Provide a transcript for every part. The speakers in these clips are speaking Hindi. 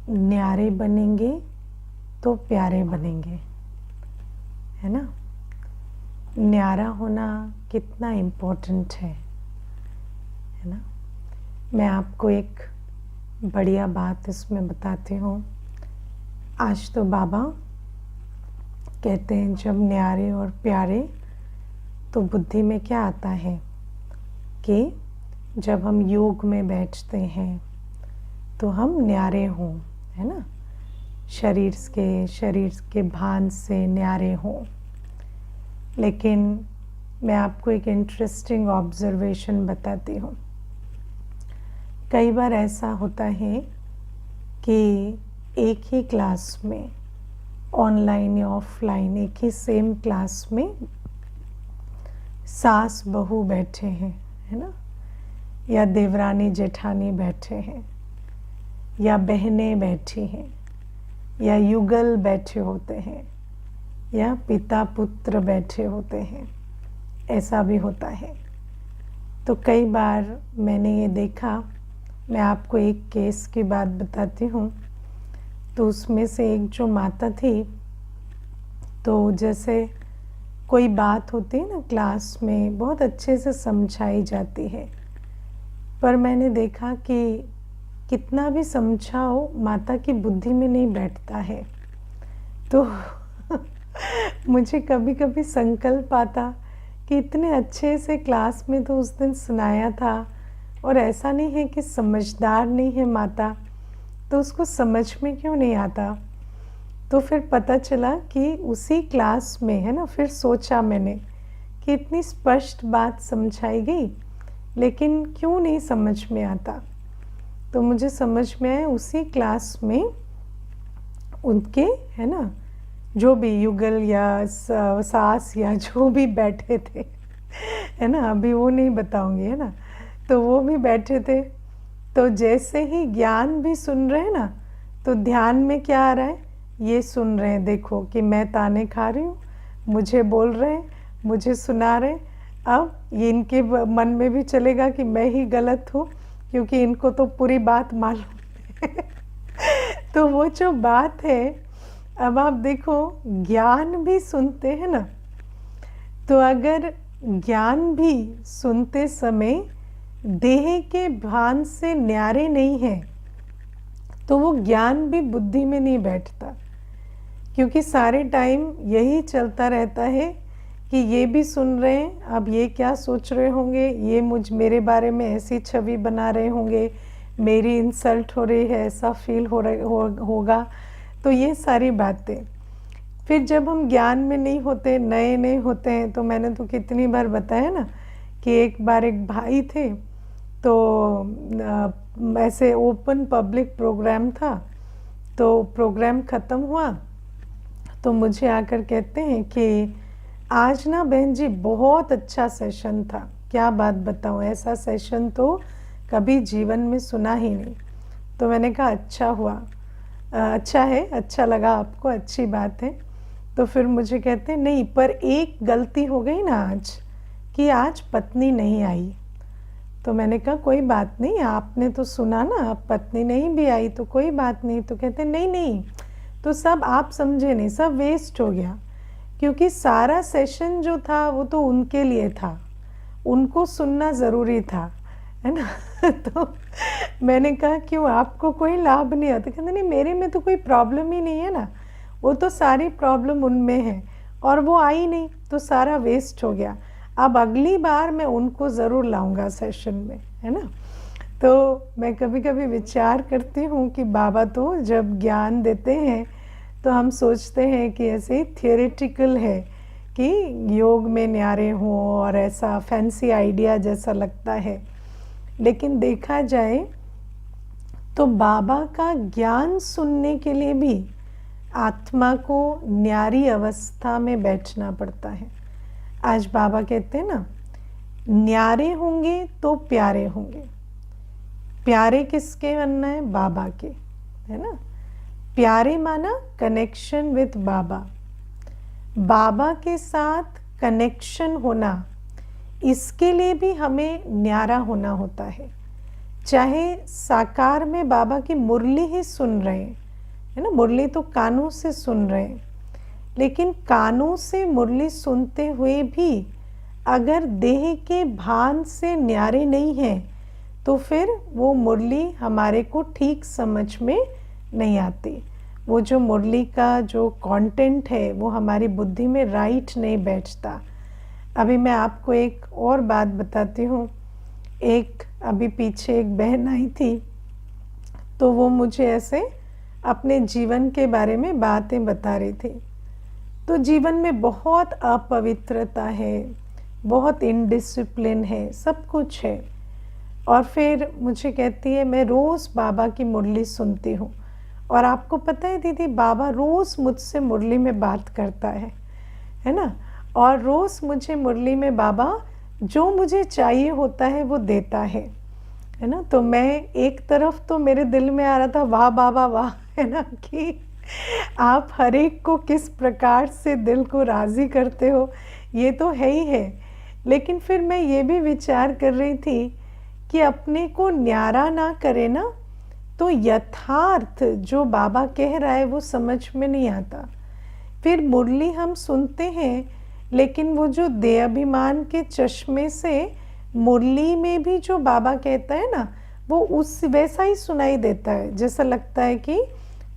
न्यारे बनेंगे तो प्यारे बनेंगे, है ना। न्यारा होना कितना इम्पोर्टेंट है ना। मैं आपको एक बढ़िया बात इसमें बताती हूँ। आज तो बाबा कहते हैं जब न्यारे और प्यारे, तो बुद्धि में क्या आता है कि जब हम योग में बैठते हैं तो हम न्यारे हों, है ना। शरीर के भान से न्यारे हों। लेकिन मैं आपको एक इंटरेस्टिंग ऑब्जर्वेशन बताती हूँ। कई बार ऐसा होता है कि एक ही क्लास में, ऑनलाइन या ऑफलाइन, एक ही सेम क्लास में सास बहू बैठे हैं, है ना, या देवरानी जेठानी बैठे हैं, या बहनें बैठी हैं, या युगल बैठे होते हैं, या पिता पुत्र बैठे होते हैं। ऐसा भी होता है। तो कई बार मैंने ये देखा, मैं आपको एक केस की बात बताती हूँ। तो उसमें से एक जो माता थी, तो जैसे कोई बात होती है ना क्लास में, बहुत अच्छे से समझाई जाती है, पर मैंने देखा कि कितना भी समझाओ माता की बुद्धि में नहीं बैठता है। तो मुझे कभी कभी संकल्प आता कि इतने अच्छे से क्लास में तो उस दिन सुनाया था, और ऐसा नहीं है कि समझदार नहीं है माता, तो उसको समझ में क्यों नहीं आता। तो फिर पता चला कि उसी क्लास में, है ना, फिर सोचा मैंने कि इतनी स्पष्ट बात समझाई गई, लेकिन क्यों नहीं समझ में आता। तो मुझे समझ में आया उसी क्लास में उनके, है ना, जो भी युगल या सास या जो भी बैठे थे, है ना, अभी वो नहीं बताऊंगी, है ना, तो वो भी बैठे थे। तो जैसे ही ज्ञान भी सुन रहे हैं ना, तो ध्यान में क्या आ रहा है, ये सुन रहे हैं, देखो कि मैं ताने खा रही हूँ, मुझे बोल रहे हैं, मुझे सुना रहे हैं। अब ये इनके मन में भी चलेगा कि मैं ही गलत हूँ, क्योंकि इनको तो पूरी बात मालूम है। तो वो जो बात है, अब आप देखो, ज्ञान भी सुनते हैं ना, तो अगर ज्ञान भी सुनते समय देह के भान से न्यारे नहीं है, तो वो ज्ञान भी बुद्धि में नहीं बैठता। क्योंकि सारे टाइम यही चलता रहता है कि ये भी सुन रहे हैं, अब ये क्या सोच रहे होंगे, ये मेरे बारे में ऐसी छवि बना रहे होंगे, मेरी इंसल्ट हो रही है, ऐसा फील होगा। तो ये सारी बातें फिर जब हम ज्ञान में नहीं होते, नए नए होते हैं, तो मैंने तो कितनी बार बताया ना कि एक बार एक भाई थे, तो ऐसे ओपन पब्लिक प्रोग्राम था, तो प्रोग्राम ख़त्म हुआ तो मुझे आकर कहते हैं कि आज ना बहन जी बहुत अच्छा सेशन था। क्या बात बताऊँ, ऐसा सेशन तो कभी जीवन में सुना ही नहीं। तो मैंने कहा अच्छा हुआ, अच्छा है, अच्छा लगा आपको, अच्छी बात है। तो फिर मुझे कहते हैं नहीं, पर एक गलती हो गई ना आज, कि आज पत्नी नहीं आई। तो मैंने कहा कोई बात नहीं, आपने तो सुना ना, अब पत्नी नहीं भी आई तो कोई बात नहीं। तो कहते नहीं नहीं, तो सब आप समझे नहीं, सब वेस्ट हो गया, क्योंकि सारा सेशन जो था वो तो उनके लिए था, उनको सुनना ज़रूरी था, है ना। तो मैंने कहा क्यों, आपको कोई लाभ नहीं आता। कहते नहीं, मेरे में तो कोई प्रॉब्लम ही नहीं है ना, वो तो सारी प्रॉब्लम उनमें है, और वो आई नहीं तो सारा वेस्ट हो गया। अब अगली बार मैं उनको ज़रूर लाऊंगा सेशन में, है ना। तो मैं कभी कभी विचार करती हूँ कि बाबा तो जब ज्ञान देते हैं तो हम सोचते हैं कि ऐसे थियोरेटिकल है कि योग में न्यारे हों, और ऐसा फैंसी आइडिया जैसा लगता है। लेकिन देखा जाए तो बाबा का ज्ञान सुनने के लिए भी आत्मा को न्यारी अवस्था में बैठना पड़ता है। आज बाबा कहते हैं ना, न्यारे होंगे तो प्यारे होंगे। प्यारे किसके बनना है, बाबा के, है ना। प्यारे माना कनेक्शन विथ बाबा, बाबा के साथ कनेक्शन होना, इसके लिए भी हमें न्यारा होना होता है। चाहे साकार में बाबा की मुरली ही सुन रहे हैं, है ना, मुरली तो कानों से सुन रहे हैं, लेकिन कानों से मुरली सुनते हुए भी अगर देह के भान से न्यारे नहीं हैं तो फिर वो मुरली हमारे को ठीक समझ में नहीं आती। वो जो मुरली का जो कंटेंट है वो हमारी बुद्धि में राइट नहीं बैठता। अभी मैं आपको एक और बात बताती हूँ। एक अभी पीछे एक बहन आई थी, तो वो मुझे ऐसे अपने जीवन के बारे में बातें बता रही थी। तो जीवन में बहुत अपवित्रता है, बहुत इनडिसिप्लिन है, सब कुछ है। और फिर मुझे कहती है मैं रोज़ बाबा की मुरली सुनती हूँ, और आपको पता है दीदी, बाबा रोज़ मुझसे मुरली में बात करता है ना, और रोज़ मुझे मुरली में बाबा जो मुझे चाहिए होता है वो देता है ना। तो मैं एक तरफ तो मेरे दिल में आ रहा था वाह बाबा वाह, है ना, कि आप हर एक को किस प्रकार से दिल को राज़ी करते हो, ये तो है ही है। लेकिन फिर मैं ये भी विचार कर रही थी कि अपने को न्यारा ना करे ना, तो यथार्थ जो बाबा कह रहा है वो समझ में नहीं आता। फिर मुरली हम सुनते हैं, लेकिन वो जो देहाभिमान के चश्मे से मुरली में भी जो बाबा कहता है ना, वो उस वैसा ही सुनाई देता है। जैसा लगता है कि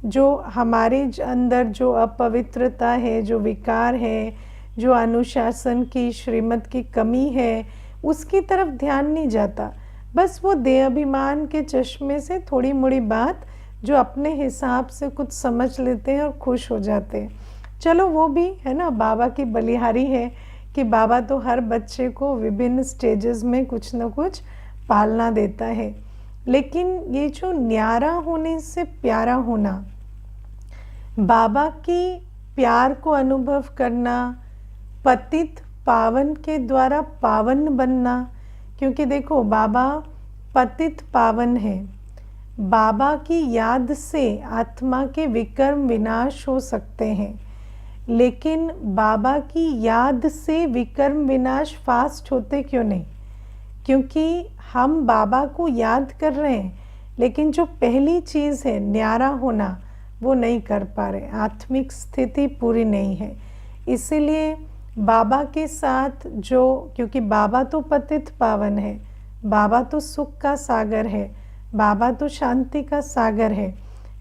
जो हमारे अंदर जो अपवित्रता है, जो विकार है, जो अनुशासन की श्रीमत की कमी है, उसकी तरफ ध्यान नहीं जाता। बस वो देहाभिमान के चश्मे से थोड़ी मोड़ी बात जो अपने हिसाब से कुछ समझ लेते हैं और खुश हो जाते हैं। चलो वो भी है ना, बाबा की बलिहारी है कि बाबा तो हर बच्चे को विभिन्न स्टेजेस में कुछ न कुछ पालना देता है। लेकिन ये जो न्यारा होने से प्यारा होना, बाबा की प्यार को अनुभव करना, पतित पावन के द्वारा पावन बनना, क्योंकि देखो बाबा पतित पावन है। बाबा की याद से आत्मा के विकर्म विनाश हो सकते हैं, लेकिन बाबा की याद से विकर्म विनाश फास्ट होते क्यों नहीं? क्योंकि हम बाबा को याद कर रहे हैं, लेकिन जो पहली चीज़ है न्यारा होना वो नहीं कर पा रहे, आत्मिक स्थिति पूरी नहीं है। इसीलिए बाबा के साथ जो, क्योंकि बाबा तो पतित पावन है, बाबा तो सुख का सागर है, बाबा तो शांति का सागर है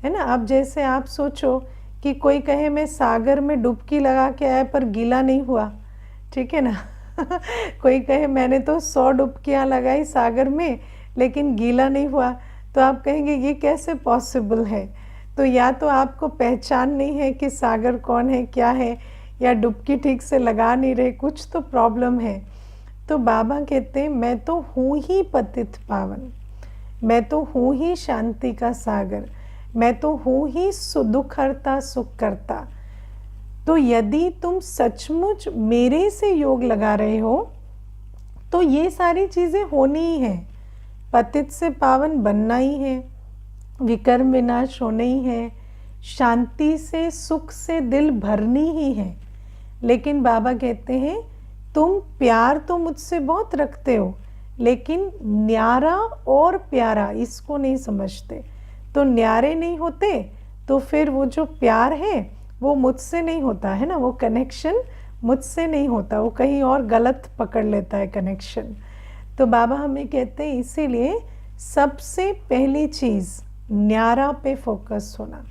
ना। अब जैसे आप सोचो कि कोई कहे मैं सागर में डुबकी लगा के आया पर गीला नहीं हुआ, ठीक है ना। कोई कहे मैंने तो 100 डुबकियाँ लगाई सागर में लेकिन गीला नहीं हुआ, तो आप कहेंगे ये कैसे पॉसिबल है? तो या तो आपको पहचान नहीं है कि सागर कौन है, क्या है, या डुबकी ठीक से लगा नहीं रहे, कुछ तो प्रॉब्लम है। तो बाबा कहते हैं मैं तो हूँ ही पतित पावन, मैं तो हूँ ही शांति का सागर, मैं तो हूँ ही दुख हरता सुख करता। तो यदि तुम सचमुच मेरे से योग लगा रहे हो तो ये सारी चीज़ें होनी ही है। पतित से पावन बनना ही है, विकर्म विनाश होना ही है, शांति से सुख से दिल भरनी ही है। लेकिन बाबा कहते हैं तुम प्यार तो मुझसे बहुत रखते हो, लेकिन न्यारा और प्यारा इसको नहीं समझते। तो न्यारे नहीं होते तो फिर वो जो प्यार है वो मुझसे नहीं होता है ना, वो कनेक्शन मुझसे नहीं होता, वो कहीं और गलत पकड़ लेता है कनेक्शन। तो बाबा हमें कहते हैं इसीलिए सबसे पहली चीज़ न्यारा पे फोकस होना।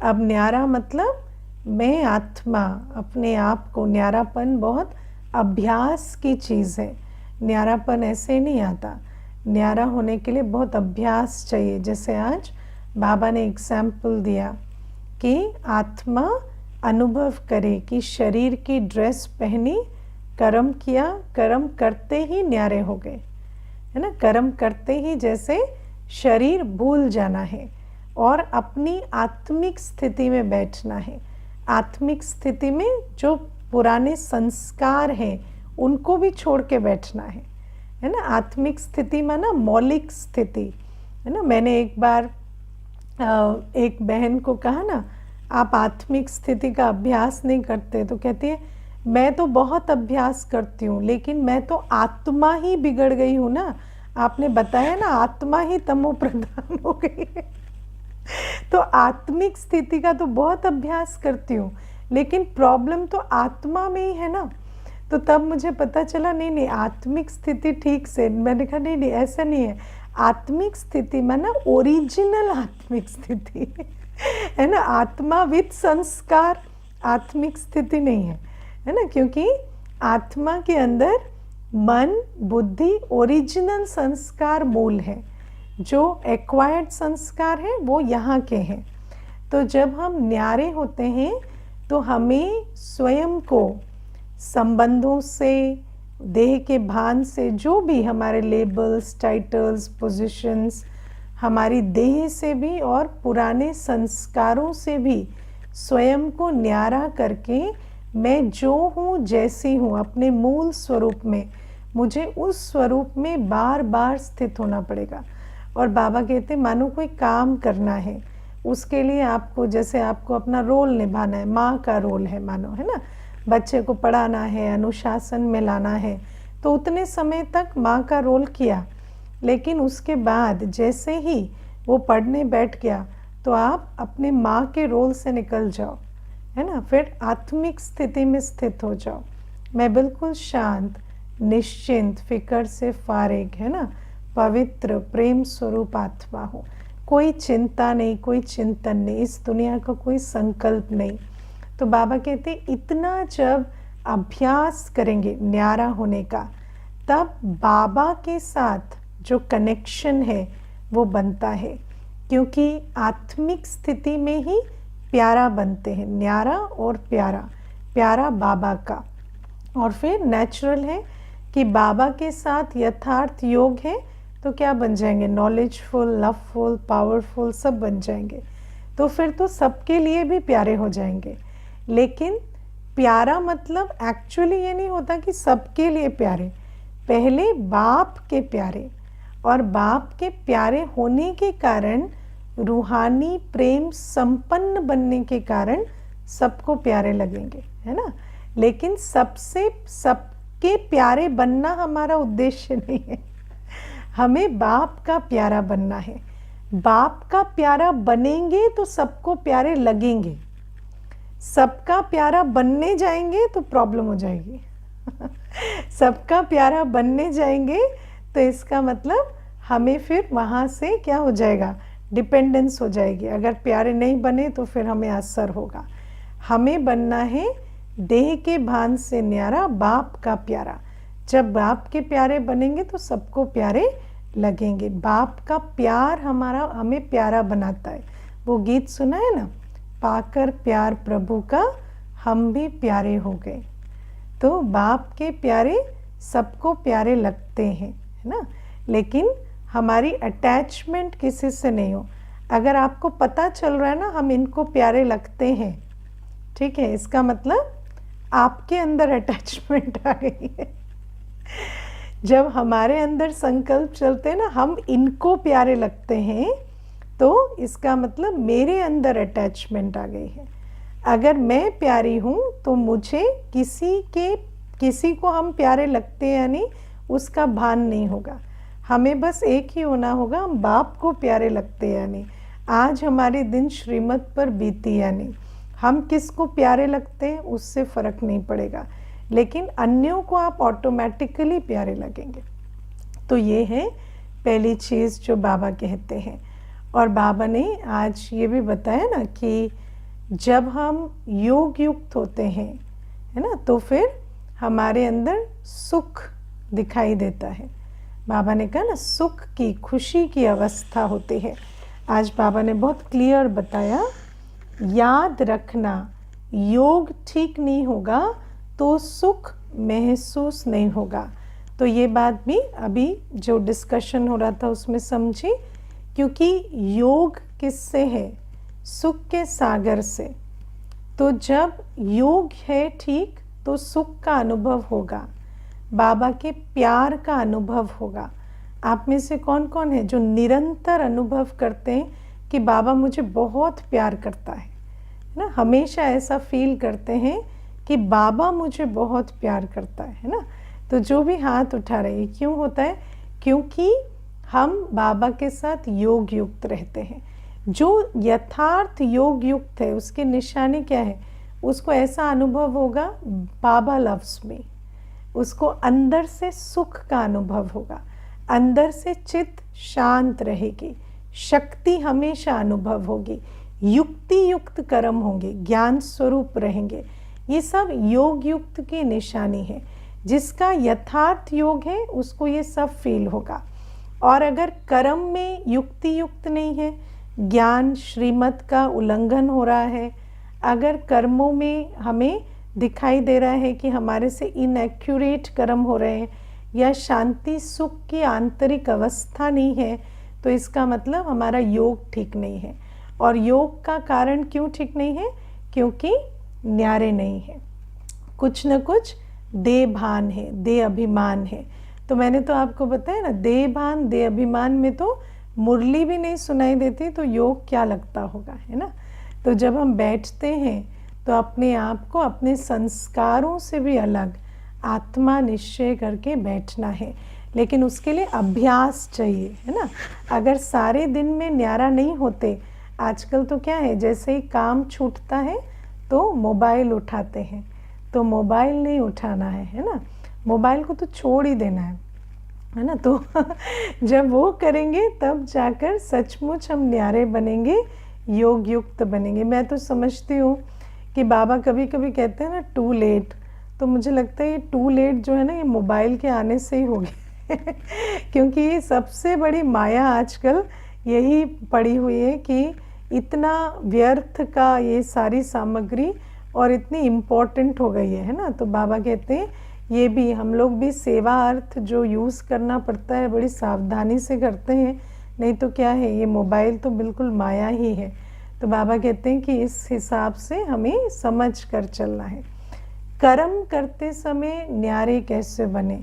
अब न्यारा मतलब मैं आत्मा, अपने आप को, न्यारापन बहुत अभ्यास की चीज़ है। न्यारापन ऐसे नहीं आता, न्यारा होने के लिए बहुत अभ्यास चाहिए। जैसे आज बाबा ने एग्जाम्पल दिया कि आत्मा अनुभव करे कि शरीर की ड्रेस पहनी, कर्म किया, कर्म करते ही न्यारे हो गए, है ना। कर्म करते ही जैसे शरीर भूल जाना है और अपनी आत्मिक स्थिति में बैठना है। आत्मिक स्थिति में जो पुराने संस्कार हैं उनको भी छोड़ के बैठना है ना। आत्मिक स्थिति माना मौलिक स्थिति, है ना। मैंने एक बार एक बहन को कहा ना आप आत्मिक स्थिति का अभ्यास नहीं करते, तो कहती है मैं तो बहुत अभ्यास करती हूँ लेकिन मैं तो आत्मा ही बिगड़ गई हूँ ना, आपने बताया ना, आत्मा ही तमो प्रधान हो गई है। तो आत्मिक स्थिति का तो बहुत अभ्यास करती हूँ, लेकिन प्रॉब्लम तो आत्मा में ही है ना। तो तब मुझे पता चला नहीं नहीं, आत्मिक स्थिति ठीक से, मैंने कहा नहीं नहीं ऐसा नहीं है। आत्मिक स्थिति माना ओरिजिनल आत्मिक स्थिति है ना। आत्मा विद संस्कार आत्मिक स्थिति नहीं है ना, क्योंकि आत्मा के अंदर मन बुद्धि ओरिजिनल संस्कार मूल है, जो एक्वायर्ड संस्कार है वो यहाँ के हैं। तो जब हम न्यारे होते हैं तो हमें स्वयं को संबंधों से, देह के भान से, जो भी हमारे लेबल्स टाइटल्स पोजीशंस, हमारी देह से भी और पुराने संस्कारों से भी स्वयं को न्यारा करके मैं जो हूँ जैसी हूँ अपने मूल स्वरूप में, मुझे उस स्वरूप में बार बार स्थित होना पड़ेगा। और बाबा कहते मानो कोई काम करना है, उसके लिए आपको, जैसे आपको अपना रोल निभाना है, माँ का रोल है मानो, है ना, बच्चे को पढ़ाना है, अनुशासन में लाना है, तो उतने समय तक माँ का रोल किया, लेकिन उसके बाद जैसे ही वो पढ़ने बैठ गया तो आप अपने माँ के रोल से निकल जाओ, है ना, फिर आत्मिक स्थिति में स्थित हो जाओ। मैं बिल्कुल शांत निश्चिंत फिक्र से फारिग, है ना, पवित्र प्रेम स्वरूप आत्मा हूँ। कोई चिंता नहीं, कोई चिंतन नहीं, इस दुनिया का कोई संकल्प नहीं। तो बाबा कहते इतना जब अभ्यास करेंगे न्यारा होने का, तब बाबा के साथ जो कनेक्शन है वो बनता है, क्योंकि आत्मिक स्थिति में ही प्यारा बनते हैं, न्यारा और प्यारा, प्यारा बाबा का। और फिर नेचुरल है कि बाबा के साथ यथार्थ योग है तो क्या बन जाएंगे, नॉलेजफुल, लवफुल, पावरफुल, सब बन जाएंगे। तो फिर तो सबके लिए भी प्यारे हो जाएंगे। लेकिन प्यारा मतलब एक्चुअली ये नहीं होता कि सबके लिए प्यारे, पहले बाप के प्यारे, और बाप के प्यारे होने के कारण, रूहानी प्रेम संपन्न बनने के कारण सबको प्यारे लगेंगे, है ना। लेकिन सबके प्यारे बनना हमारा उद्देश्य नहीं है, हमें बाप का प्यारा बनना है। बाप का प्यारा बनेंगे तो सबको प्यारे लगेंगे, सबका प्यारा बनने जाएंगे तो प्रॉब्लम हो जाएगी सबका प्यारा बनने जाएंगे तो इसका मतलब हमें फिर वहाँ से क्या हो जाएगा, डिपेंडेंस हो जाएगी। अगर प्यारे नहीं बने तो फिर हमें असर होगा। हमें बनना है देह के भान से न्यारा, बाप का प्यारा। जब बाप के प्यारे बनेंगे तो सबको प्यारे लगेंगे। बाप का प्यार हमें प्यारा बनाता है। वो गीत सुना है ना, पाकर प्यार प्रभु का हम भी प्यारे हो गए। तो बाप के प्यारे सबको प्यारे लगते हैं, है ना, लेकिन हमारी अटैचमेंट किसी से नहीं हो। अगर आपको पता चल रहा है ना हम इनको प्यारे लगते हैं, ठीक है, इसका मतलब आपके अंदर अटैचमेंट आ गई है। जब हमारे अंदर संकल्प चलते हैं ना हम इनको प्यारे लगते हैं, तो इसका मतलब मेरे अंदर अटैचमेंट आ गई है। अगर मैं प्यारी हूँ तो मुझे किसी को हम प्यारे लगते हैं यानी उसका भान नहीं होगा। हमें बस एक ही होना होगा, हम बाप को प्यारे लगते हैं यानी आज हमारे दिन श्रीमत पर बीती यानी हम किसको प्यारे लगते हैं उससे फ़र्क नहीं पड़ेगा, लेकिन अन्यों को आप ऑटोमेटिकली प्यारे लगेंगे। तो ये है पहली चीज़ जो बाबा कहते हैं। और बाबा ने आज ये भी बताया ना कि जब हम योग युक्त होते हैं, है ना, तो फिर हमारे अंदर सुख दिखाई देता है। बाबा ने कहा ना सुख की, खुशी की अवस्था होती है। आज बाबा ने बहुत क्लियर बताया, याद रखना योग ठीक नहीं होगा तो सुख महसूस नहीं होगा। तो ये बात भी अभी जो डिस्कशन हो रहा था उसमें समझी, क्योंकि योग किससे है, सुख के सागर से। तो जब योग है ठीक तो सुख का अनुभव होगा, बाबा के प्यार का अनुभव होगा। आप में से कौन कौन है जो निरंतर अनुभव करते हैं कि बाबा मुझे बहुत प्यार करता है ना, हमेशा ऐसा फील करते हैं कि बाबा मुझे बहुत प्यार करता है ना। तो जो भी हाथ उठा रहे हैं, क्यों होता है, क्योंकि हम बाबा के साथ योग युक्त रहते हैं। जो यथार्थ योग युक्त है उसकी निशानी क्या है? उसको ऐसा अनुभव होगा बाबा लव्स मी, उसको अंदर से सुख का अनुभव होगा, अंदर से चित्त शांत रहेगी, शक्ति हमेशा अनुभव होगी, युक्ति युक्त कर्म होंगे, ज्ञान स्वरूप रहेंगे। ये सब योग युक्त की निशानी है। जिसका यथार्थ योग है उसको ये सब फील होगा। और अगर कर्म में युक्ति युक्त नहीं है, ज्ञान श्रीमत का उल्लंघन हो रहा है, अगर कर्मों में हमें दिखाई दे रहा है कि हमारे से इनएक्यूरेट कर्म हो रहे हैं या शांति सुख की आंतरिक अवस्था नहीं है, तो इसका मतलब हमारा योग ठीक नहीं है। और योग का कारण क्यों ठीक नहीं है? क्योंकि न्यारे नहीं है, कुछ न कुछ देह भान है, देह अभिमान है। तो मैंने तो आपको बताया ना, देह भान देह अभिमान में तो मुरली भी नहीं सुनाई देती, तो योग क्या लगता होगा, है ना। तो जब हम बैठते हैं तो अपने आप को अपने संस्कारों से भी अलग आत्मा निश्चय करके बैठना है, लेकिन उसके लिए अभ्यास चाहिए, है ना। अगर सारे दिन में न्यारा नहीं होते, आजकल तो क्या है, जैसे ही काम छूटता है तो मोबाइल उठाते हैं, तो मोबाइल नहीं उठाना है ना, मोबाइल को तो छोड़ ही देना है ना। तो जब वो करेंगे तब जाकर सचमुच हम न्यारे बनेंगे, योग युक्त बनेंगे। मैं तो समझती हूँ कि बाबा कभी कभी कहते हैं ना टू लेट, तो मुझे लगता है ये टू लेट जो है ना, ये मोबाइल के आने से ही हो गया क्योंकि ये सबसे बड़ी माया आजकल यही पड़ी हुई है कि इतना व्यर्थ का ये सारी सामग्री और इतनी इम्पोर्टेंट हो गई है ना। तो बाबा कहते हैं ये भी हम लोग भी सेवा अर्थ जो यूज़ करना पड़ता है बड़ी सावधानी से करते हैं, नहीं तो क्या है, ये मोबाइल तो बिल्कुल माया ही है। तो बाबा कहते हैं कि इस हिसाब से हमें समझ कर चलना है। कर्म करते समय न्यारे कैसे बने?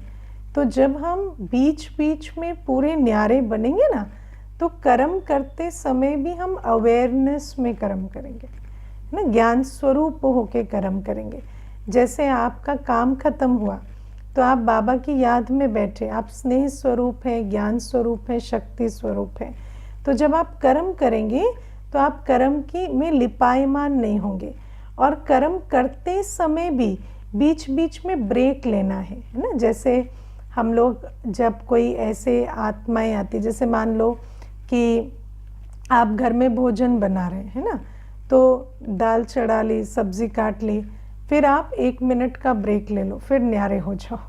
तो जब हम बीच बीच में पूरे न्यारे बनेंगे ना, तो कर्म करते समय भी हम अवेयरनेस में कर्म करेंगे ना, ज्ञान स्वरूप होके कर्म करेंगे। जैसे आपका काम खत्म हुआ तो आप बाबा की याद में बैठे, आप स्नेह स्वरूप हैं, ज्ञान स्वरूप हैं, शक्ति स्वरूप हैं। तो जब आप कर्म करेंगे तो आप कर्म की में लिपायमान नहीं होंगे। और कर्म करते समय भी बीच बीच में ब्रेक लेना है ना। जैसे हम लोग जब कोई ऐसे आत्माएं आती, जैसे मान लो कि आप घर में भोजन बना रहे हैं ना, तो दाल चढ़ा ली, सब्जी काट ली, फिर आप 1 मिनट का ब्रेक ले लो, फिर न्यारे हो जाओ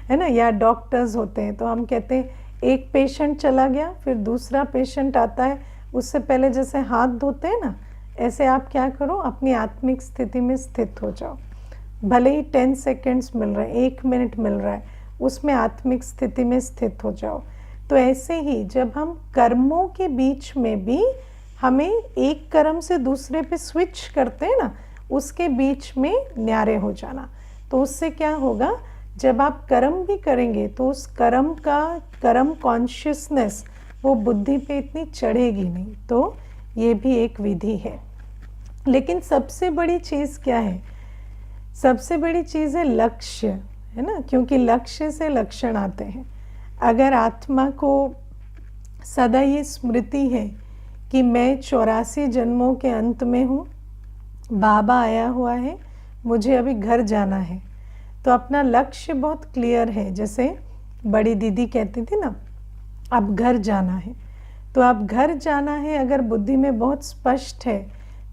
है ना। या डॉक्टर्स होते हैं तो हम कहते हैं एक पेशेंट चला गया, फिर दूसरा पेशेंट आता है, उससे पहले जैसे हाथ धोते हैं ना, ऐसे आप क्या करो, अपनी आत्मिक स्थिति में स्थित हो जाओ। भले ही 10 सेकेंड्स मिल रहे हैं, 1 मिनट मिल रहा है, उसमें आत्मिक स्थिति में स्थित हो जाओ। तो ऐसे ही जब हम कर्मों के बीच में भी हमें एक कर्म से दूसरे पे स्विच करते हैं ना, उसके बीच में न्यारे हो जाना। तो उससे क्या होगा, जब आप कर्म भी करेंगे तो उस कर्म का कर्म कॉन्शियसनेस वो बुद्धि पे इतनी चढ़ेगी नहीं। तो ये भी एक विधि है। लेकिन सबसे बड़ी चीज़ क्या है? सबसे बड़ी चीज़ है लक्ष्य, है ना, क्योंकि लक्ष्य से लक्षण आते हैं। अगर आत्मा को सदा ये स्मृति है कि मैं 84 जन्मों के अंत में हूँ, बाबा आया हुआ है, मुझे अभी घर जाना है, तो अपना लक्ष्य बहुत क्लियर है। जैसे बड़ी दीदी कहती थी ना, अब घर जाना है, तो अब घर जाना है अगर बुद्धि में बहुत स्पष्ट है,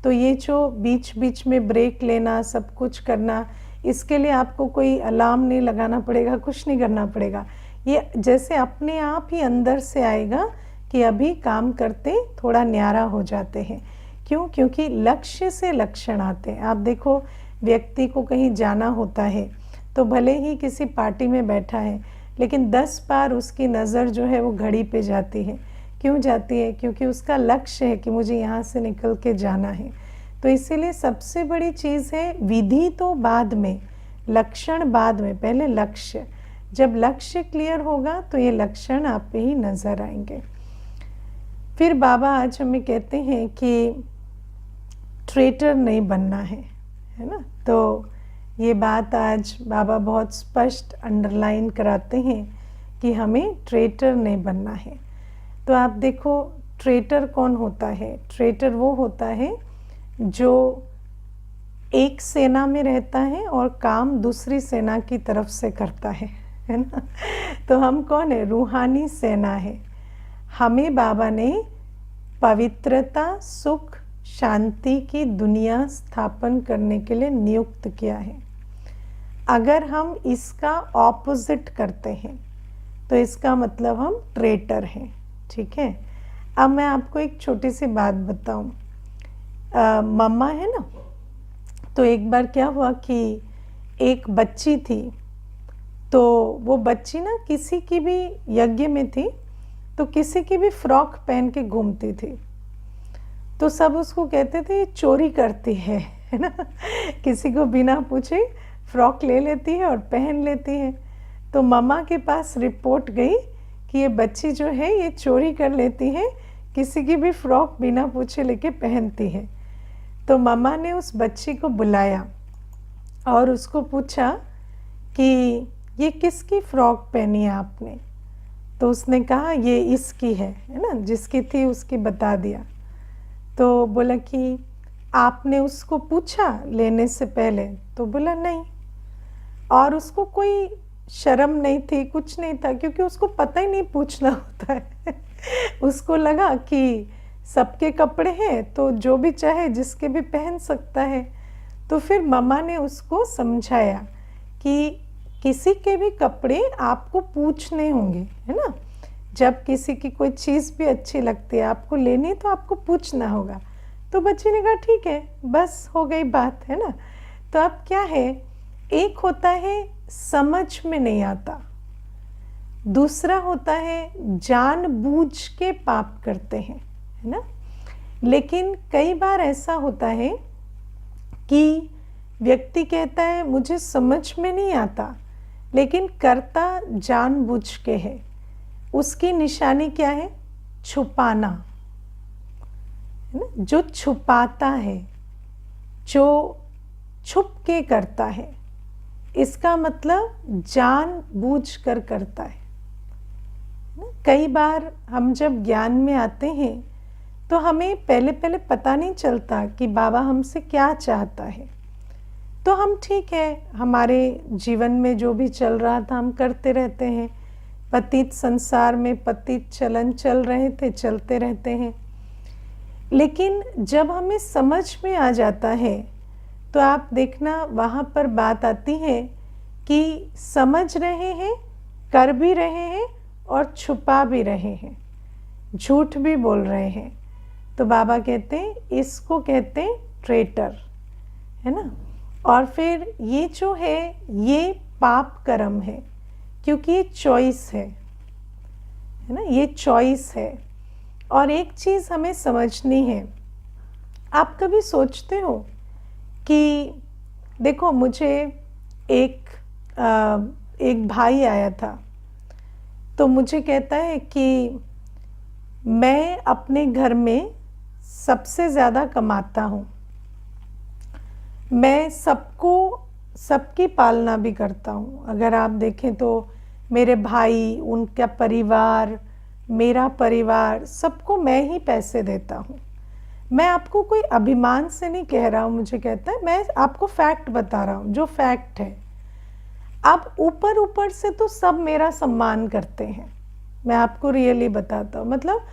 तो ये जो बीच बीच में ब्रेक लेना, सब कुछ करना, इसके लिए आपको कोई अलार्म नहीं लगाना पड़ेगा, कुछ नहीं करना पड़ेगा। ये जैसे अपने आप ही अंदर से आएगा कि अभी काम करते थोड़ा न्यारा हो जाते हैं। क्यों? क्योंकि लक्ष्य से लक्षण आते हैं। आप देखो, व्यक्ति को कहीं जाना होता है तो भले ही किसी पार्टी में बैठा है, लेकिन 10 बार उसकी नज़र जो है वो घड़ी पे जाती है। क्यों जाती है? क्योंकि उसका लक्ष्य है कि मुझे यहाँ से निकल के जाना है। तो इसीलिए सबसे बड़ी चीज़ है, विधि तो बाद में, लक्षण बाद में, पहले लक्ष्य। जब लक्ष्य क्लियर होगा तो ये लक्षण आप पे ही नज़र आएंगे। फिर बाबा आज हमें कहते हैं कि ट्रेटर नहीं बनना है ना। तो ये बात आज बाबा बहुत स्पष्ट अंडरलाइन कराते हैं कि हमें ट्रेटर नहीं बनना है। तो आप देखो ट्रेटर कौन होता है? ट्रेटर वो होता है जो एक सेना में रहता है और काम दूसरी सेना की तरफ से करता है ना। तो हम कौन है? रूहानी सेना है। हमें बाबा ने पवित्रता, सुख, शांति की दुनिया स्थापन करने के लिए नियुक्त किया है। अगर हम इसका ऑपोजिट करते हैं तो इसका मतलब हम ट्रेटर हैं। ठीक है। अब मैं आपको एक छोटी सी बात बताऊं। मम्मा है ना, तो एक बार क्या हुआ कि एक बच्ची थी, तो वो बच्ची ना किसी की भी यज्ञ में थी, तो किसी की भी फ्रॉक पहन के घूमती थी। तो सब उसको कहते थे ये चोरी करती है ना। किसी को बिना पूछे फ्रॉक ले लेती है और पहन लेती है। तो मम्मा के पास रिपोर्ट गई कि ये बच्ची जो है ये चोरी कर लेती है, किसी की भी फ्रॉक बिना पूछे लेके पहनती है। तो मम्मा ने उस बच्ची को बुलाया और उसको पूछा कि ये किसकी फ्रॉक पहनी है आपने? तो उसने कहा ये इसकी है ना, जिसकी थी उसकी बता दिया। तो बोला कि आपने उसको पूछा लेने से पहले? तो बोला नहीं। और उसको कोई शर्म नहीं थी, कुछ नहीं था, क्योंकि उसको पता ही नहीं पूछना होता है। उसको लगा कि सबके कपड़े हैं तो जो भी चाहे जिसके भी पहन सकता है। तो फिर मम्मा ने उसको समझाया कि किसी के भी कपड़े आपको पूछने होंगे, है ना। जब किसी की कोई चीज़ भी अच्छी लगती है आपको लेनी, तो आपको पूछना होगा। तो बच्ची ने कहा ठीक है, बस हो गई बात, है ना। तो अब क्या है, एक होता है समझ में नहीं आता, दूसरा होता है जानबूझ के पाप करते हैं, है ना। लेकिन कई बार ऐसा होता है कि व्यक्ति कहता है मुझे समझ में नहीं आता, लेकिन करता जानबूझ के है। उसकी निशानी क्या है? छुपाना, है ना। जो छुपाता है, जो छुप के करता है, इसका मतलब जानबूझ कर करता है। कई बार हम जब ज्ञान में आते हैं तो हमें पहले पहले पता नहीं चलता कि बाबा हमसे क्या चाहता है। तो हम ठीक है, हमारे जीवन में जो भी चल रहा था हम करते रहते हैं। पतित संसार में पतित चलन चल रहे थे, चलते रहते हैं। लेकिन जब हमें समझ में आ जाता है तो आप देखना वहाँ पर बात आती है कि समझ रहे हैं, कर भी रहे हैं और छुपा भी रहे हैं, झूठ भी बोल रहे हैं। तो बाबा कहते हैं इसको कहते हैं ट्रेटर, है ना। और फिर ये जो है ये पाप कर्म है, क्योंकि ये चॉइस है ना, ये चॉइस है। और एक चीज़ हमें समझनी है, आप कभी सोचते हो कि देखो मुझे एक भाई आया था, तो मुझे कहता है कि मैं अपने घर में सबसे ज़्यादा कमाता हूँ, मैं सबकी पालना भी करता हूँ। अगर आप देखें तो मेरे भाई, उनका परिवार, मेरा परिवार, सबको मैं ही पैसे देता हूँ। मैं आपको कोई अभिमान से नहीं कह रहा हूँ, मुझे कहता है, मैं आपको फैक्ट बता रहा हूँ जो फैक्ट है। अब ऊपर ऊपर से तो सब मेरा सम्मान करते हैं, मैं आपको रियली बताता हूँ। मतलब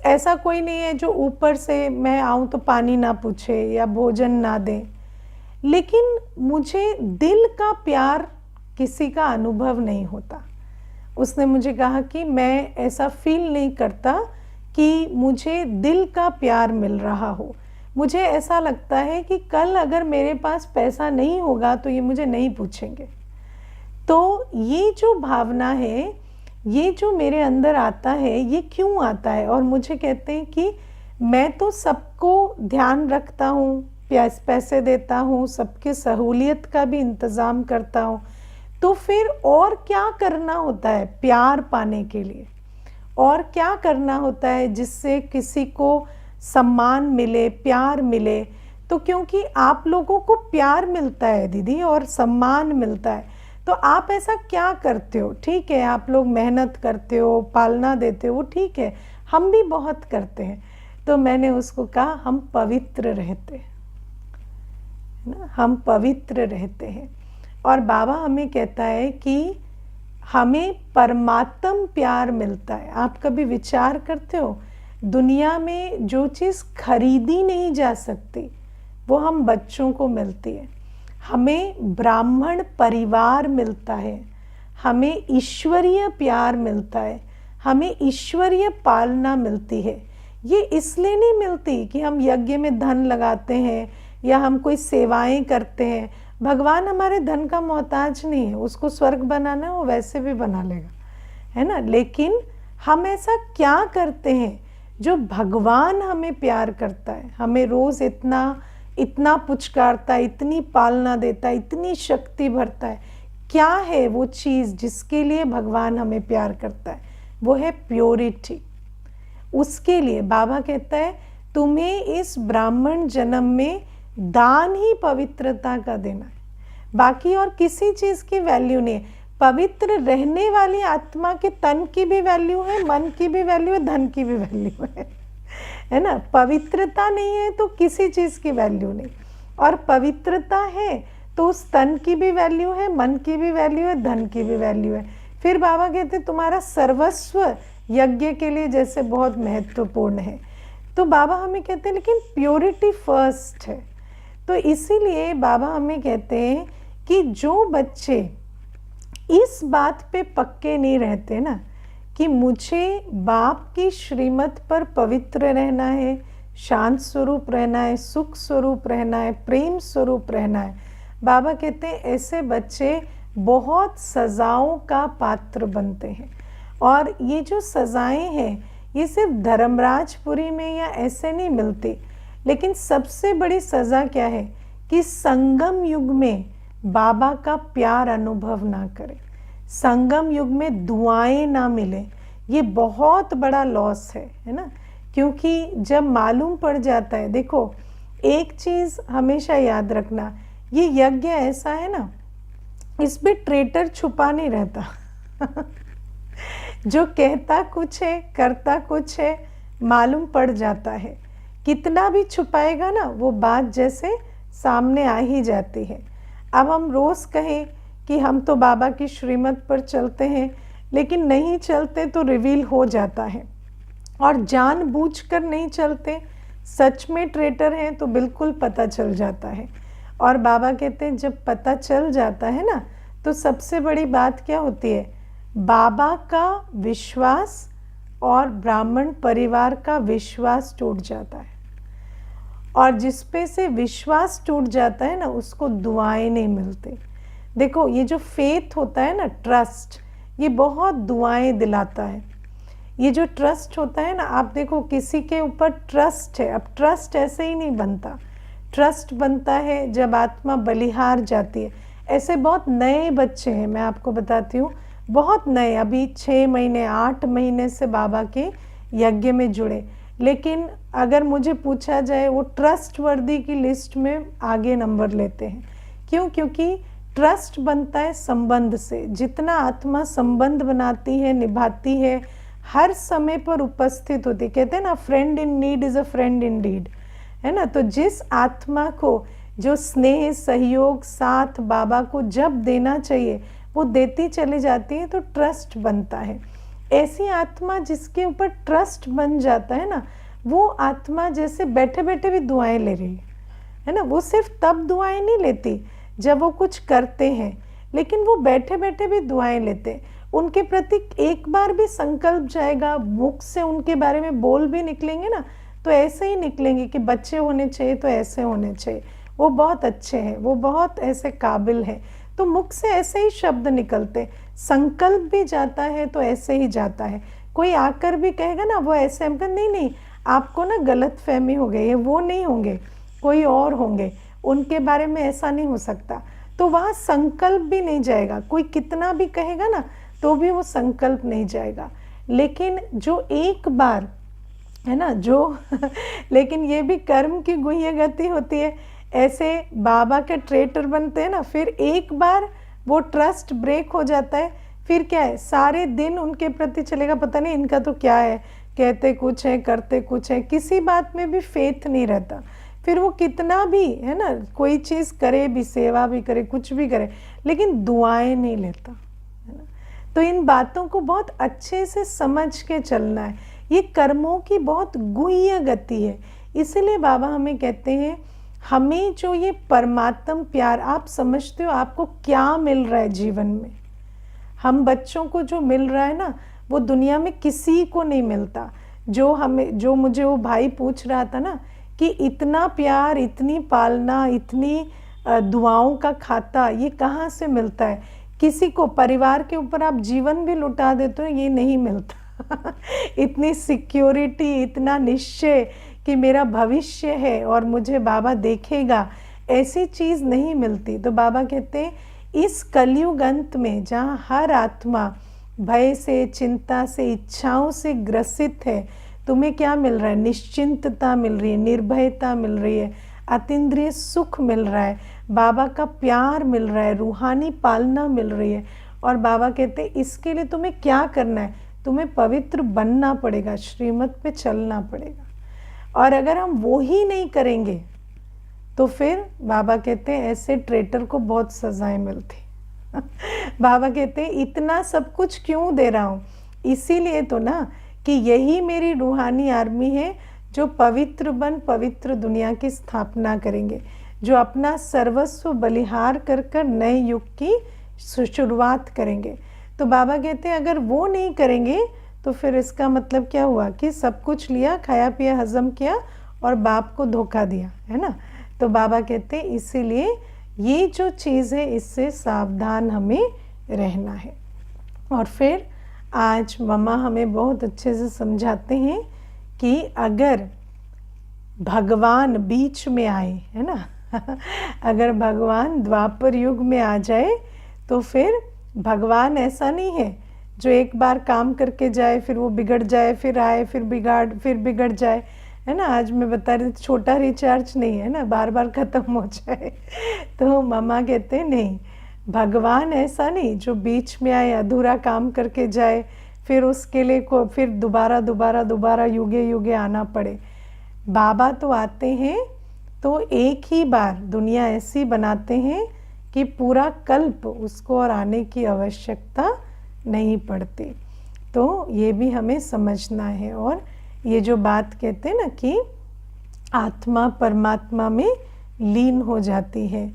ऐसा कोई नहीं है जो ऊपर से मैं आऊँ तो पानी ना पूछे या भोजन ना दे, लेकिन मुझे दिल का प्यार किसी का अनुभव नहीं होता। उसने मुझे कहा कि मैं ऐसा फील नहीं करता कि मुझे दिल का प्यार मिल रहा हो। मुझे ऐसा लगता है कि कल अगर मेरे पास पैसा नहीं होगा तो ये मुझे नहीं पूछेंगे। तो ये जो भावना है, ये जो मेरे अंदर आता है, ये क्यों आता है? और मुझे कहते हैं कि मैं तो सबको ध्यान रखता हूँ, पैसे देता हूँ, सबके सहूलियत का भी इंतज़ाम करता हूँ, तो फिर और क्या करना होता है प्यार पाने के लिए? और क्या करना होता है जिससे किसी को सम्मान मिले, प्यार मिले? तो क्योंकि आप लोगों को प्यार मिलता है दीदी और सम्मान मिलता है, तो आप ऐसा क्या करते हो? ठीक है, आप लोग मेहनत करते हो, पालना देते हो, वो ठीक है, हम भी बहुत करते हैं। तो मैंने उसको कहा हम पवित्र रहते हैं ना, हम पवित्र रहते हैं। और बाबा हमें कहता है कि हमें परमात्म प्यार मिलता है। आप कभी विचार करते हो, दुनिया में जो चीज़ खरीदी नहीं जा सकती वो हम बच्चों को मिलती है। हमें ब्राह्मण परिवार मिलता है, हमें ईश्वरीय प्यार मिलता है, हमें ईश्वरीय पालना मिलती है। ये इसलिए नहीं मिलती कि हम यज्ञ में धन लगाते हैं या हम कोई सेवाएं करते हैं। भगवान हमारे धन का मोहताज नहीं है, उसको स्वर्ग बनाना है वो वैसे भी बना लेगा, है ना। लेकिन हम ऐसा क्या करते हैं जो भगवान हमें प्यार करता है, हमें रोज़ इतना पुचकारता है, इतनी पालना देता है, इतनी शक्ति भरता है। क्या है वो चीज़ जिसके लिए भगवान हमें प्यार करता है? वो है प्योरिटी। उसके लिए बाबा कहता है तुम्हें इस ब्राह्मण जन्म में दान ही पवित्रता का देना है, बाकी और किसी चीज़ की वैल्यू नहीं है। पवित्र रहने वाली आत्मा के तन की भी वैल्यू है, मन की भी वैल्यू है, धन की भी वैल्यू है ना। पवित्रता नहीं है तो किसी चीज़ की वैल्यू नहीं, और पवित्रता है तो उस तन की भी वैल्यू है, मन की भी वैल्यू है, धन की भी वैल्यू है। फिर बाबा कहते हैं तुम्हारा सर्वस्व यज्ञ के लिए जैसे बहुत महत्वपूर्ण है। तो बाबा हमें कहते हैं लेकिन प्योरिटी फर्स्ट है। तो इसीलिए बाबा हमें कहते हैं कि जो बच्चे इस बात पे पक्के नहीं रहते ना कि मुझे बाप की श्रीमत पर पवित्र रहना है, शांत स्वरूप रहना है, सुख स्वरूप रहना है, प्रेम स्वरूप रहना है, बाबा कहते हैं ऐसे बच्चे बहुत सज़ाओं का पात्र बनते हैं। और ये जो सज़ाएं हैं ये सिर्फ धर्मराजपुरी में या ऐसे नहीं मिलती, लेकिन सबसे बड़ी सज़ा क्या है कि संगम युग में बाबा का प्यार अनुभव ना करें, संगम युग में दुआएं ना मिले। ये बहुत बड़ा लॉस है ना। क्योंकि जब मालूम पड़ जाता है, देखो एक चीज़ हमेशा याद रखना, ये यज्ञ ऐसा है ना, इसमें ट्रेटर छुपा नहीं रहता जो कहता कुछ है करता कुछ है, मालूम पड़ जाता है। कितना भी छुपाएगा ना वो बात जैसे सामने आ ही जाती है। अब हम रोज़ कहें कि हम तो बाबा की श्रीमत पर चलते हैं, लेकिन नहीं चलते तो रिवील हो जाता है। और जानबूझकर नहीं चलते, सच में ट्रेटर हैं तो बिल्कुल पता चल जाता है। और बाबा कहते हैं जब पता चल जाता है ना तो सबसे बड़ी बात क्या होती है, बाबा का विश्वास और ब्राह्मण परिवार का विश्वास टूट जाता है। और जिस पे से विश्वास टूट जाता है ना उसको दुआएं नहीं मिलती। देखो ये जो फेथ होता है ना, ट्रस्ट, ये बहुत दुआएं दिलाता है। ये जो ट्रस्ट होता है ना, आप देखो किसी के ऊपर ट्रस्ट है, अब ट्रस्ट ऐसे ही नहीं बनता, ट्रस्ट बनता है जब आत्मा बलिहार जाती है। ऐसे बहुत नए बच्चे हैं, मैं आपको बताती हूँ, बहुत नए, अभी 6 महीने 8 महीने से बाबा के यज्ञ में जुड़े, लेकिन अगर मुझे पूछा जाए वो ट्रस्ट वर्दी की लिस्ट में आगे नंबर लेते हैं। क्यों? क्योंकि ट्रस्ट बनता है संबंध से। जितना आत्मा संबंध बनाती है, निभाती है, हर समय पर उपस्थित होती, कहते हैं ना friend in need is a friend indeed, है ना। तो जिस आत्मा को जो स्नेह, सहयोग, साथ बाबा को जब देना चाहिए वो देती चली जाती है, तो ट्रस्ट बनता है। ऐसी आत्मा जिसके ऊपर ट्रस्ट बन जाता है ना, वो आत्मा जैसे बैठे बैठे भी दुआएं ले रही है ना। वो सिर्फ तब दुआएं नहीं लेती जब वो कुछ करते हैं, लेकिन वो बैठे बैठे भी दुआएं लेते हैं। उनके प्रति एक बार भी संकल्प जाएगा, मुख से उनके बारे में बोल भी निकलेंगे ना तो ऐसे ही निकलेंगे कि बच्चे होने चाहिए तो ऐसे होने चाहिए, वो बहुत अच्छे हैं, वो बहुत ऐसे काबिल हैं, तो मुख से ऐसे ही शब्द निकलते। संकल्प भी जाता है तो ऐसे ही जाता है। कोई आकर भी कहेगा ना वो ऐसे, हम कहें नहीं आपको ना गलत फहमी हो गई है, वो नहीं होंगे, कोई और होंगे, उनके बारे में ऐसा नहीं हो सकता। तो वहाँ संकल्प भी नहीं जाएगा, कोई कितना भी कहेगा ना तो भी वो संकल्प नहीं जाएगा। लेकिन जो एक बार है ना जो लेकिन ये भी कर्म की गुह्य गति होती है। ऐसे बाबा के ट्रेटर बनते हैं ना, फिर एक बार वो ट्रस्ट ब्रेक हो जाता है, फिर क्या है, सारे दिन उनके प्रति चलेगा, पता नहीं इनका तो क्या है, कहते कुछ है करते कुछ है, किसी बात में भी फेथ नहीं रहता। फिर वो कितना भी है ना, कोई चीज़ करे भी, सेवा भी करे, कुछ भी करे, लेकिन दुआएं नहीं लेता, है ना। तो इन बातों को बहुत अच्छे से समझ के चलना है। ये कर्मों की बहुत गुह्य गति है। इसीलिए बाबा हमें कहते हैं, हमें जो ये परमात्म प्यार, आप समझते हो आपको क्या मिल रहा है जीवन में। हम बच्चों को जो मिल रहा है ना, वो दुनिया में किसी को नहीं मिलता। जो मुझे वो भाई पूछ रहा था ना कि इतना प्यार, इतनी पालना, इतनी दुआओं का खाता, ये कहाँ से मिलता है। किसी को, परिवार के ऊपर आप जीवन भी लुटा देते हो, ये नहीं मिलता। इतनी सिक्योरिटी, इतना निश्चय कि मेरा भविष्य है और मुझे बाबा देखेगा, ऐसी चीज़ नहीं मिलती। तो बाबा कहते हैं, इस कलयुग अंत में जहाँ हर आत्मा भय से, चिंता से, इच्छाओं से ग्रसित है, तुम्हें क्या मिल रहा है? निश्चिंतता मिल रही है, निर्भयता मिल रही है, अतीन्द्रिय सुख मिल रहा है, बाबा का प्यार मिल रहा है, रूहानी पालना मिल रही है। और बाबा कहते हैं, इसके लिए तुम्हें क्या करना है? तुम्हें पवित्र बनना पड़ेगा, श्रीमत पे चलना पड़ेगा। और अगर हम वो ही नहीं करेंगे तो फिर बाबा कहते हैं, ऐसे ट्रेटर को बहुत सजाएं मिलती। बाबा कहते हैं, इतना सब कुछ क्यों दे रहा हूँ? इसीलिए तो ना कि यही मेरी रूहानी आर्मी है, जो पवित्र बन पवित्र दुनिया की स्थापना करेंगे, जो अपना सर्वस्व बलिहार कर कर नए युग की शुरुआत करेंगे। तो बाबा कहते हैं, अगर वो नहीं करेंगे तो फिर इसका मतलब क्या हुआ कि सब कुछ लिया, खाया पिया, हजम किया और बाप को धोखा दिया, है ना। तो बाबा कहते हैं, इसीलिए ये जो चीज़ है, इससे सावधान हमें रहना है। और फिर आज मम्मा हमें बहुत अच्छे से समझाते हैं कि अगर भगवान बीच में आए, है ना, अगर भगवान द्वापर युग में आ जाए तो फिर भगवान ऐसा नहीं है जो एक बार काम करके जाए, फिर वो बिगड़ जाए, फिर आए, फिर बिगड़ जाए, है ना। आज मैं बता रही थी, छोटा रिचार्ज नहीं है ना, बार बार ख़त्म हो जाए। तो मामा कहते हैं, नहीं, भगवान ऐसा नहीं जो बीच में आए, अधूरा काम करके जाए, फिर उसके लिए को फिर दोबारा युगे युगे आना पड़े। बाबा तो आते हैं तो एक ही बार दुनिया ऐसी बनाते हैं कि पूरा कल्प उसको और आने की आवश्यकता नहीं पड़ती। तो ये भी हमें समझना है। और ये जो बात कहते हैं ना कि आत्मा परमात्मा में लीन हो जाती है,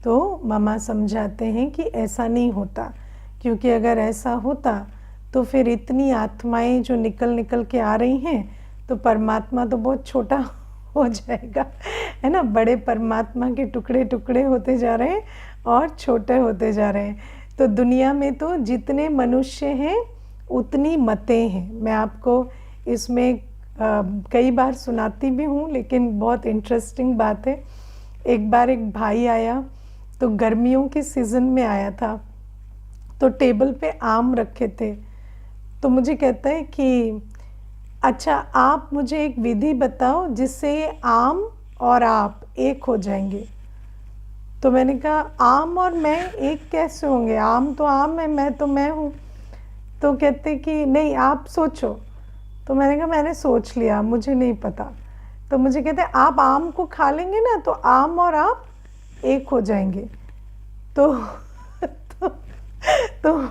तो मामा समझाते हैं कि ऐसा नहीं होता, क्योंकि अगर ऐसा होता तो फिर इतनी आत्माएं जो निकल के आ रही हैं, तो परमात्मा तो बहुत छोटा हो जाएगा, है ना। बड़े परमात्मा के टुकड़े टुकड़े होते जा रहे हैं और छोटे होते जा रहे हैं। तो दुनिया में तो जितने मनुष्य हैं उतनी मतें हैं। मैं आपको इसमें कई बार सुनाती भी हूँ, लेकिन बहुत इंटरेस्टिंग बात है। एक बार एक भाई आया, तो गर्मियों के सीज़न में आया था, तो टेबल पे आम रखे थे। तो मुझे कहता है कि अच्छा, आप मुझे एक विधि बताओ जिससे ये आम और आप एक हो जाएंगे। तो मैंने कहा, आम और मैं एक कैसे होंगे? आम तो आम है, मैं तो मैं हूँ। तो कहते कि नहीं, आप सोचो। तो मैंने कहा, मैंने सोच लिया, मुझे नहीं पता। तो मुझे कहते, आप आम को खा लेंगे ना, तो आम और आप एक हो जाएंगे। तो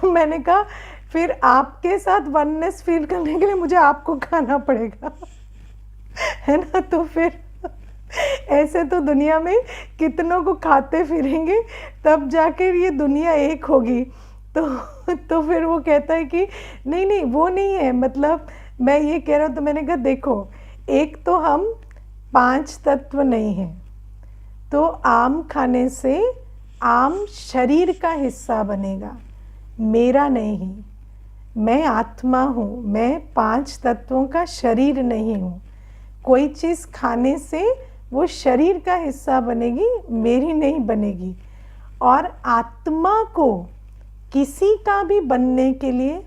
मैंने कहा, फिर आपके साथ वननेस फील करने के लिए मुझे आपको खाना पड़ेगा, है ना। तो फिर ऐसे तो दुनिया में कितनों को खाते फिरेंगे, तब जाकर ये दुनिया एक होगी। तो फिर वो कहता है कि नहीं, वो नहीं है, मतलब मैं ये कह रहा हूँ। तो मैंने कहा, देखो, एक तो हम 5 तत्व नहीं हैं, तो आम खाने से आम शरीर का हिस्सा बनेगा, मेरा नहीं। मैं आत्मा हूँ, मैं 5 तत्वों का शरीर नहीं हूँ। कोई चीज़ खाने से वो शरीर का हिस्सा बनेगी, मेरी नहीं बनेगी। और आत्मा को किसी का भी बनने के लिए,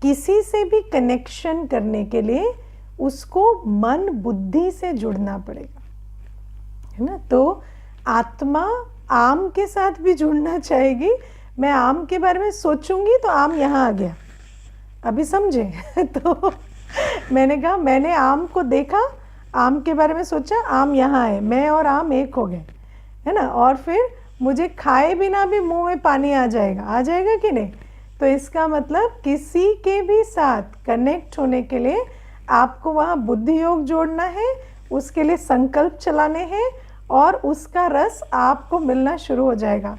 किसी से भी कनेक्शन करने के लिए, उसको मन बुद्धि से जुड़ना पड़ेगा, है ना। तो आत्मा आम के साथ भी जुड़ना चाहेगी, मैं आम के बारे में सोचूंगी तो आम यहाँ आ गया, अभी समझे? तो मैंने कहा मैंने आम को देखा, आम के बारे में सोचा, आम यहाँ है, मैं और आम एक हो गए, है ना? और फिर मुझे खाए बिना भी मुंह में पानी आ जाएगा कि नहीं? तो इसका मतलब किसी के भी साथ कनेक्ट होने के लिए आपको वहाँ बुद्धि योग जोड़ना है, उसके लिए संकल्प चलाने हैं और उसका रस आपको मिलना शुरू हो जाएगा।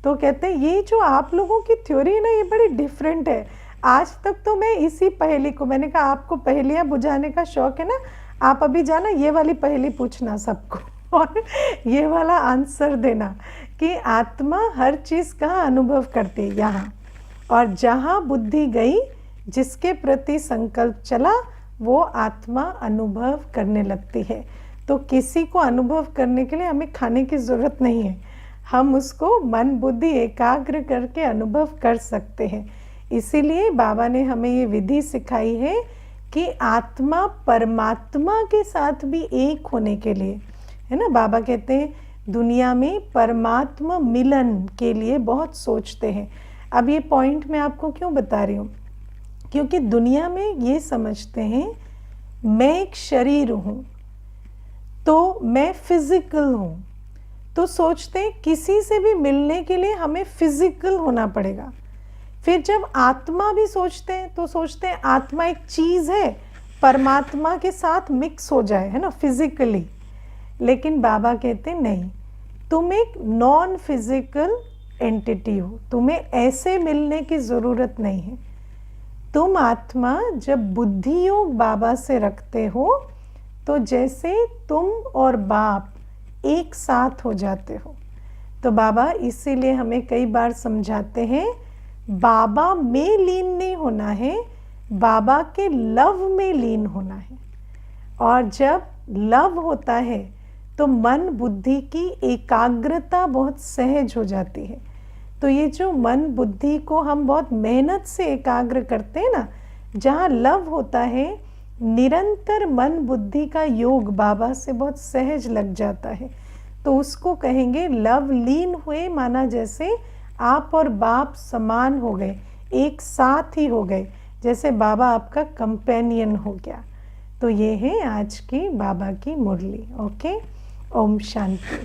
तो कहते हैं ये जो आप लोगों की थ्योरी है ना, ये बड़ी डिफरेंट है। आज तक तो मैं इसी पहेली को, मैंने कहा आपको पहेलियाँ बुझाने का शौक है ना, आप अभी जाना ये वाली पहेली पूछना सबको और ये वाला आंसर देना कि आत्मा हर चीज़ का अनुभव करती है यहाँ, और जहाँ बुद्धि गई, जिसके प्रति संकल्प चला, वो आत्मा अनुभव करने लगती है। तो किसी को अनुभव करने के लिए हमें खाने की ज़रूरत नहीं है, हम उसको मन बुद्धि एकाग्र करके अनुभव कर सकते हैं। इसीलिए बाबा ने हमें ये विधि सिखाई है कि आत्मा परमात्मा के साथ भी एक होने के लिए, है ना, बाबा कहते हैं दुनिया में परमात्मा मिलन के लिए बहुत सोचते हैं। अब ये पॉइंट मैं आपको क्यों बता रही हूँ, क्योंकि दुनिया में ये समझते हैं मैं एक शरीर हूँ, तो मैं फिजिकल हूँ, तो सोचते हैं किसी से भी मिलने के लिए हमें फिजिकल होना पड़ेगा। फिर जब आत्मा भी सोचते हैं तो सोचते हैं आत्मा एक चीज़ है, परमात्मा के साथ मिक्स हो जाए, है ना, फिजिकली। लेकिन बाबा कहते हैं नहीं, तुम एक नॉन फिजिकल एंटिटी हो, तुम्हें ऐसे मिलने की ज़रूरत नहीं है। तुम आत्मा जब बुद्धि योग बाबा से रखते हो तो जैसे तुम और बाप एक साथ हो जाते हो। तो बाबा इसीलिए हमें कई बार समझाते हैं बाबा में लीन नहीं होना है, बाबा के लव में लीन होना है। और जब लव होता है तो मन बुद्धि की एकाग्रता बहुत सहज हो जाती है। तो ये जो मन बुद्धि को हम बहुत मेहनत से एकाग्र करते हैं ना, जहाँ लव होता है, निरंतर मन बुद्धि का योग बाबा से बहुत सहज लग जाता है। तो उसको कहेंगे लव लीन हुए, माना जैसे आप और बाप समान हो गए, एक साथ ही हो गए, जैसे बाबा आपका कंपेनियन हो गया। तो ये है आज की बाबा की मुरली। ओके, ओम शांति।